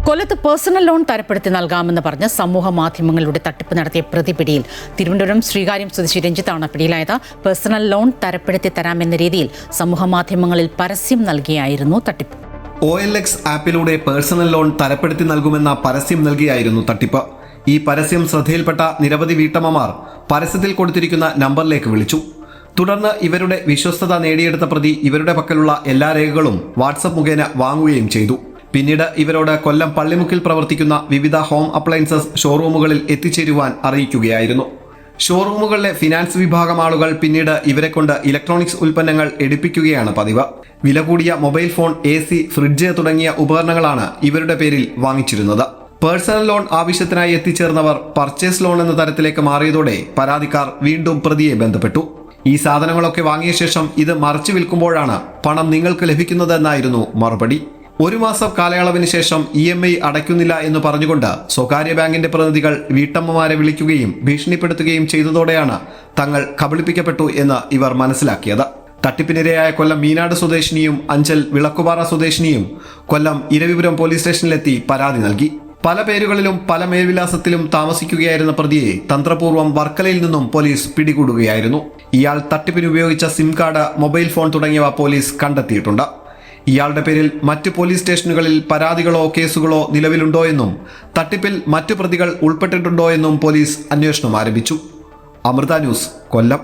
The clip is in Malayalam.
കൊല്ലത്ത് പേഴ്സണൽ ലോൺ തരപ്പെടുത്തി നൽകാമെന്ന് പറഞ്ഞ് സമൂഹ മാധ്യമങ്ങളിലൂടെ തട്ടിപ്പ് നടത്തിയ പ്രതി പിടിയിൽ. തിരുവനന്തപുരം ശ്രീകാര്യം സ്വദേശി രഞ്ജിത്താണ് പിടിയിലായത്. പേഴ്സണൽ ലോൺ തരപ്പെടുത്തി തരാമെന്ന രീതിയിൽ സമൂഹ മാധ്യമങ്ങളിൽ പരസ്യം നൽകിയായിരുന്നു തട്ടിപ്പ്. OLX ആപ്പിലൂടെ പേഴ്സണൽ ലോൺ തരപ്പെടുത്തി നൽകുമെന്ന പരസ്യം നൽകിയായിരുന്നു തട്ടിപ്പ്. ഈ പരസ്യം ശ്രദ്ധയിൽപ്പെട്ട നിരവധി വീട്ടമ്മമാർ പരസ്യത്തിൽ കൊടുത്തിരിക്കുന്ന നമ്പറിലേക്ക് വിളിച്ചു. തുടർന്ന് ഇവരുടെ വിശ്വസ്തത നേടിയെടുത്ത പ്രതി ഇവരുടെ പക്കലുള്ള എല്ലാ രേഖകളും വാട്സപ്പ് മുഖേന വാങ്ങുകയും ചെയ്തു. പിന്നീട് ഇവരോട് കൊല്ലം പള്ളിമുക്കിൽ പ്രവർത്തിക്കുന്ന വിവിധ ഹോം അപ്ലയൻസസ് ഷോറൂമുകളിൽ എത്തിച്ചേരുവാൻ അറിയിക്കുകയായിരുന്നു. ഷോറൂമുകളിലെ ഫിനാൻസ് വിഭാഗം ആളുകൾ പിന്നീട് ഇവരെ കൊണ്ട് ഇലക്ട്രോണിക്സ് ഉൽപ്പന്നങ്ങൾ എടുപ്പിക്കുകയാണ് പതിവ്. വില കൂടിയ മൊബൈൽ ഫോൺ, AC, ഫ്രിഡ്ജ് തുടങ്ങിയ ഉപകരണങ്ങളാണ് ഇവരുടെ പേരിൽ വാങ്ങിച്ചിരുന്നത്. പേഴ്സണൽ ലോൺ ആവശ്യത്തിനായി എത്തിച്ചേർന്നവർ പർച്ചേസ് ലോൺ എന്ന തരത്തിലേക്ക് മാറിയതോടെ പരാതിക്കാർ വീണ്ടും പ്രതിയെ ബന്ധപ്പെട്ടു. ഈ സാധനങ്ങളൊക്കെ വാങ്ങിയ ശേഷം ഇത് മറച്ചു വിൽക്കുമ്പോഴാണ് പണം നിങ്ങൾക്ക് ലഭിക്കുന്നതെന്നായിരുന്നു മറുപടി. 1 മാസം കാലയളവിന് ശേഷം EMI അടയ്ക്കുന്നില്ല എന്ന് പറഞ്ഞുകൊണ്ട് സ്വകാര്യ ബാങ്കിന്റെ പ്രതിനിധികൾ വീട്ടമ്മമാരെ വിളിക്കുകയും ഭീഷണിപ്പെടുത്തുകയും ചെയ്തതോടെയാണ് തങ്ങൾ കബളിപ്പിക്കപ്പെട്ടു എന്ന് ഇവർ മനസ്സിലാക്കിയത്. തട്ടിപ്പിനിരയായ കൊല്ലം മീനാട് സ്വദേശിനിയും അഞ്ചൽ വിളക്കുപാറ സ്വദേശിനിയും കൊല്ലം ഇരവിപുരം പോലീസ് സ്റ്റേഷനിലെത്തി പരാതി നൽകി. പല പേരുകളിലും പല മേൽവിലാസത്തിലും താമസിക്കുകയായിരുന്ന പ്രതിയെ തന്ത്രപൂർവ്വം വർക്കലയിൽ നിന്നും പോലീസ് പിടികൂടുകയായിരുന്നു. ഇയാൾ തട്ടിപ്പിന് ഉപയോഗിച്ച സിം കാർഡ്, മൊബൈൽ ഫോൺ തുടങ്ങിയവ പോലീസ് കണ്ടെത്തിയിട്ടുണ്ട്. ഇയാളുടെ പേരിൽ മറ്റ് പോലീസ് സ്റ്റേഷനുകളിൽ പരാതികളോ കേസുകളോ നിലവിലുണ്ടോ എന്നും തട്ടിപ്പിൽ മറ്റു പ്രതികൾ ഉൾപ്പെട്ടിട്ടുണ്ടോ എന്നും പോലീസ് അന്വേഷണം ആരംഭിച്ചു. അമൃത ന്യൂസ്, കൊല്ലം.